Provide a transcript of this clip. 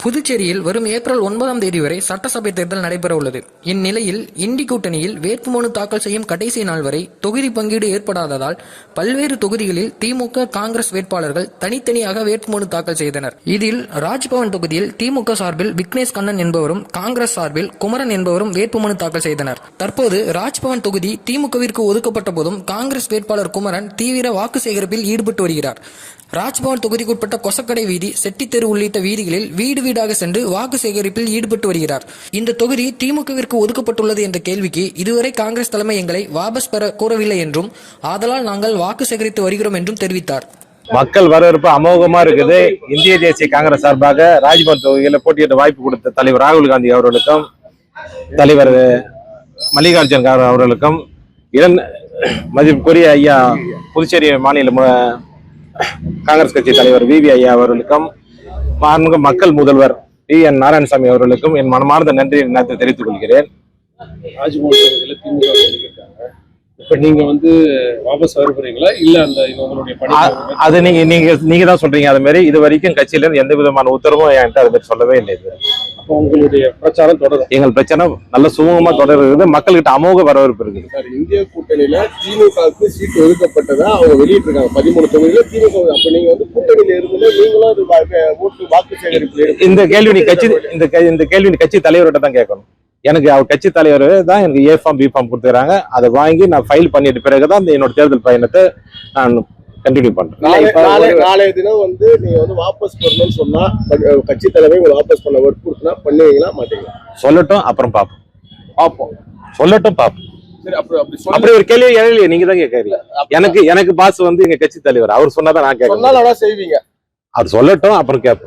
புதுச்சேரியில் வரும் ஏப்ரல் 9ஆம் தேதி வரை சட்டசபை தேர்தல் நடைபெற உள்ளது. இந்நிலையில் இண்டி கூட்டணியில் வேட்புமனு தாக்கல் செய்யும் கடைசி நாள் வரை தொகுதி பங்கீடு ஏற்படாததால் பல்வேறு தொகுதிகளில் திமுக, காங்கிரஸ் வேட்பாளர்கள் தனித்தனியாக வேட்புமனு தாக்கல் செய்தனர். இதில் ராஜ்பவன் தொகுதியில் திமுக சார்பில் விக்னேஷ் கண்ணன் என்பவரும், காங்கிரஸ் சார்பில் குமரன் என்பவரும் வேட்புமனு தாக்கல் செய்தனர். தற்போது ராஜ்பவன் தொகுதி திமுகவிற்கு ஒதுக்கப்பட்ட போதும் காங்கிரஸ் வேட்பாளர் குமரன் தீவிர வாக்கு சேகரிப்பில் ஈடுபட்டு வருகிறார். ராஜ்பவன் தொகுதிக்குட்பட்ட கொசக்கடை வீதி, செட்டித்தெரு உள்ளிட்ட வீதிகளில் வீடு வீடாக சென்று வாக்கு சேகரிப்பில் ஈடுபட்டு வருகிறார். இந்த தொகுதி திமுகவிற்கு ஒதுக்கப்பட்டுள்ளது என்ற கேள்விக்கு இதுவரை காங்கிரஸ் தலைமை எங்களை வாபஸ் பெற கூறவில்லை என்றும், ஆதலால் நாங்கள் வாக்கு சேகரித்து வருகிறோம் என்றும் தெரிவித்தார். மக்கள் வரவேற்பு அமோகமா இருக்குது. இந்திய தேசிய காங்கிரஸ் சார்பாக ராஜ்பவன் தொகுதியில் போட்டியிட வாய்ப்பு கொடுத்த தலைவர் ராகுல் காந்தி அவர்களுக்கும், தலைவர் மல்லிகார்ஜுன் கார்கே அவர்களுக்கும், மதிப்புக்குரிய ஐயா புதுச்சேரி மாநில காங்கிரஸ் கட்சி தலைவர் வி ஐயா அவர்களுக்கும், மக்கள் முதல்வர் என் நாராயணசாமி அவர்களுக்கும் என் மனமார்ந்த நன்றி தெரிவித்துக் கொள்கிறேன். ராஜ்பவன் திமுக இப்ப நீங்க வாபஸ் வருகிறீங்களா இல்ல அந்த உங்களுடைய பணி அது நீங்க தான் சொல்றீங்க. அது மாதிரி இது வரைக்கும் கட்சியில இருந்து எந்த விதமான உத்தரவும் என்கிட்ட அது மாதிரி சொல்லவே இல்லை. அப்போ உங்களுடைய பிரச்சாரம் தொடரும். எங்கள் பிரச்சனை நல்ல சுமூகமா தொடர்கிறது. மக்கள்கிட்ட அமோக வரவேற்பு இருக்குது. சார், இந்திய கூட்டணியில திமுகவுக்கு சீட்டு ஒதுக்கப்பட்டதா அவங்க வெளியிட்டு இருக்காங்க 13 தொகுதியில திமுக. அப்ப நீங்க கூட்டணியில இருந்து நீங்களும் வாக்கு சேகரிப்பு இந்த கேள்வி கட்சி தலைவர்கிட்ட தான் கேட்கணும். எனக்கு அவர் கட்சி தலைவர் தான் எனக்கு ஏ ஃபார்ம் பி ஃபார்ம் கொடுத்துக்கிறாங்க. அதை வாங்கி நான் ஃபைல் பண்ணிட்டு பிறகுதான் என்னோட தேர்தல் பயணத்தை நான் கண்டினியூ பண்றேன். நாளைய தினம் நீங்க வாபஸ் பண்ணணும்னு சொன்னா கட்சி தலைவர் உங்களை வாபஸ் பண்ண வற்புறுத்தினா பண்ணுவீங்களா மாட்டீங்களா? சொல்லட்டும், அப்புறம் பார்ப்போம். சொல்லட்டும், பார்ப்போம். சரி, அப்படி ஒரு கேள்வி எழலையே, நீங்க தான் கேட்கறீங்க. எனக்கு பாஸ் எங்க கட்சி தலைவர் அவர் சொன்னாதான் நான் கேட்கறேன். செய்வீங்க. அது சொல்லட்டும், அப்புறம் கேட்போம்.